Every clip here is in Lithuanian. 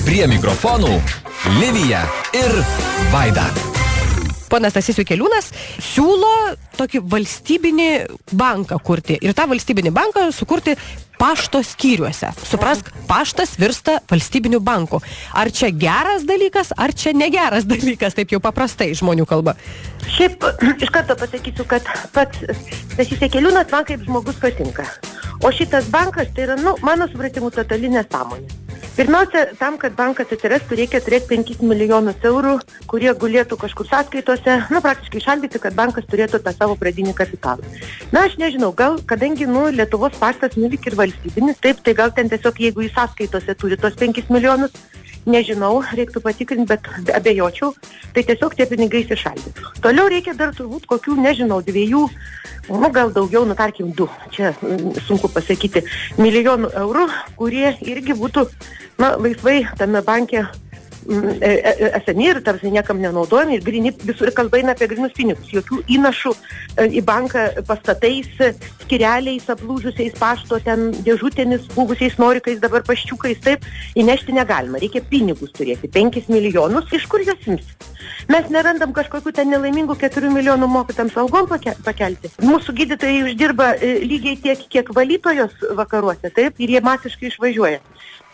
Prie mikrofonų Livija ir Vaida. Ponas Stasys Vikeliūnas siūlo tokį valstybinį banką kurti ir tą valstybinį banką sukurti pašto skyriuose. Suprask, paštas virsta valstybiniu banku. Ar čia geras dalykas, ar čia negeras dalykas, taip jau paprastai žmonių kalba? Šiaip iš karto pasakysiu, kad pats Stasys Vikeliūnas man kaip žmogus patinka. O šitas bankas tai yra, mano supratimu, totali nesąmonė. Pirmiausia, tam, kad bankas atsirastų, reikia turėti 5 milijonus eurų, kurie gulėtų kažkur sąskaitose, praktiškai šaldyti, kad bankas turėtų tą savo pradinį kapitalą. Aš nežinau, gal, kadangi, Lietuvos paštas lyg ir valstybinis, taip, tai gal ten tiesiog, jeigu į sąskaitose turi tos 5 milijonus, nežinau, reiktų patikrinti, bet abejočiau, tai tiesiog tie pinigai įsišaldytų. Toliau reikia dar turbūt kokių, nežinau, 2, gal daugiau, tarkim 2, čia sunku pasakyti, milijonų eurų, kurie irgi būtų, laisvai tame banke esami ir tarsi niekam nenaudojami ir grini, visur kalba eina apie grinus pinigus, jokių įnašų į banką pastatais, skireliais, aplūžusiais pašto ten dėžutėmis, buvusiais norikais, dabar paščiukais, taip, įnešti negalima, reikia pinigus turėti, 5 milijonus, iš kur jos ims? Mes nerandam kažkokių ten nelaimingų 4 milijonų mokytams algom pakelti. Mūsų gydytojai uždirba lygiai tiek, kiek valytojos vakaruose, taip, ir jie masiškai išvažiuoja.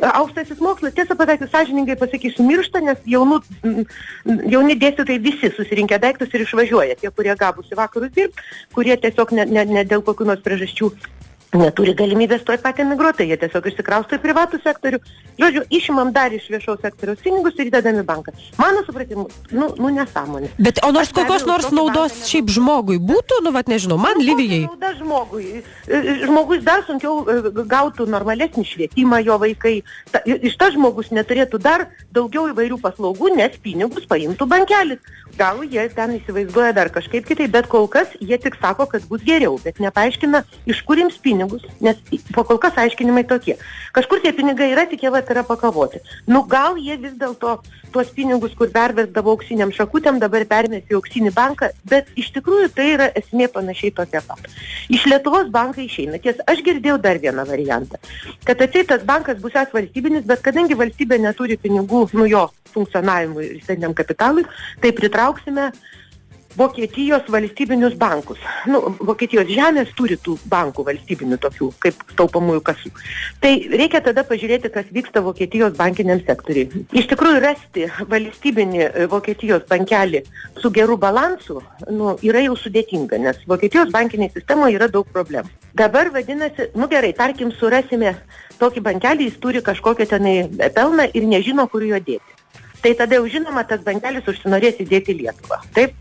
Aukštasis mokslas, tiesą pasakius, sąžiningai pasakysiu, miršta, nes jauni dėstytojai visi susirinkę daiktus ir išvažiuoja. Tie, kurie gabus į vakarus dirbti, kurie tiesiog ne dėl kokių nors priežasčių neturi galimybės toj pat emigruoti, jie tiesiog išsikrausto į privatų sektorių. Žodžiu, išimam dar iš viešaus sektoriaus pinigus ir įdedam į banką. Mano supratimu, nesąmonė. Bet o nors kokios nors naudos šiaip žmogui būtų, nežinau, man Livijai. Nauda žmogui. Žmogus dar sunkiau gautų normalesnį švietimą jo vaikai. Iš tas žmogus neturėtų dar daugiau įvairių paslaugų, nes pinigus paimtų bankelis. Gal jie ten įsivaizduoja dar kažkaip kitai, bet kol kas jie tik sako, kad bus geriau, bet nepaaiškina, iš kur ims pinigus, nes po kol kas aiškinimai tokie. Kažkur tie pinigai yra, tik jie yra pakavoti. Gal jie vis dėlto tuos pinigus, kur pervesdavo auksiniam šakutėm, dabar permės į auksinį banką, bet iš tikrųjų tai yra esmė panašiai tokia pat. Iš Lietuvos bankai išeina. Aš girdėjau dar vieną variantą, kad tas bankas bus valstybinis, bet kadangi valstybė neturi pinigų, jo funkcionavimui ir įstendiniam kapitalui, tai pritrauksime Vokietijos valstybinius bankus. Vokietijos žemės turi tų bankų valstybinių tokių, kaip taupomųjų kasų. Tai reikia tada pažiūrėti, kas vyksta Vokietijos bankiniam sektoriui. Iš tikrųjų, rasti valstybinį Vokietijos bankelį su geru balansu, yra jau sudėtinga, nes Vokietijos bankinėje sistemoje yra daug problemų. Dabar vadinasi, gerai, tarkim, surasime tokį bankelį, jis turi kažkokią tenai pelną ir nežino, kur jo dėti. Tai tada jau žinoma, tas bankelis užsinorės įdėti Lietuvą. Taip?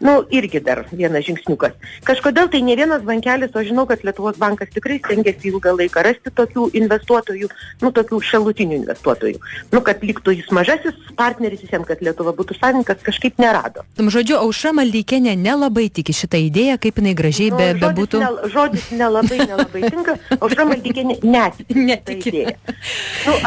Irgi dar vienas žingsniukas. Kažkodėl tai ne vienas bankelis, o žinau, kad Lietuvos bankas tikrai stengiasi ilgą laiką rasti tokių investuotojų, tokių šalutinių investuotojų. Kad liktų jis mažasis partneris visiems, kad Lietuva būtų savininkas, kažkaip nerado. Žodžiu, Aušra Maldeikienė nelabai tiki šitą idėją, kaip jinai gražiai bebūtų. Žodis nelabai tinka, Aušra Maldeikienė netiki idėją.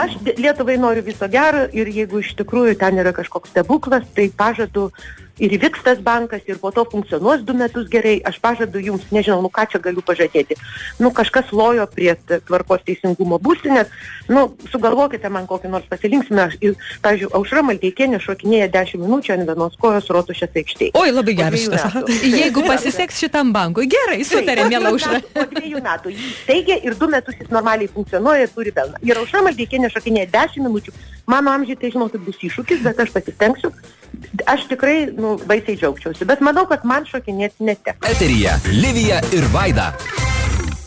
Aš Lietuvai noriu viso gero ir jeigu iš tikrųjų ten yra kažkoks stebuklas, tai pažadu ir įvyks tas bankas ir po to funkcionuos 2 metus gerai. Aš pažadu jums, nežinau, ką čia galiu pažadėti. Kažkas lojo prie tvarkos teisingumo būstinės. Sugalvokite man kokį nors pasilinksmę. Pavyzdžiui, Aušra Maldeikienė šokinėja 10 minučių ant vienos kojos Rotušės aikštėje. Oi, labai geras šitas. Jeigu pasiseks šitam bankui, gerai, sutarė, miela Aušra. Po 2 metų jį steigia ir 2 metus jis normaliai funkcionuoja ir turi pelną. Ir Aušra Maldeikienė šokinėja 10 minučių. Mano amžiai tai žinau, tai bus iššūkis, bet aš pasistengsiu. Aš tikrai baisiai džiaugčiausi, bet manau, kad man šokinėti neteks. Eteryje Livija ir Vaida.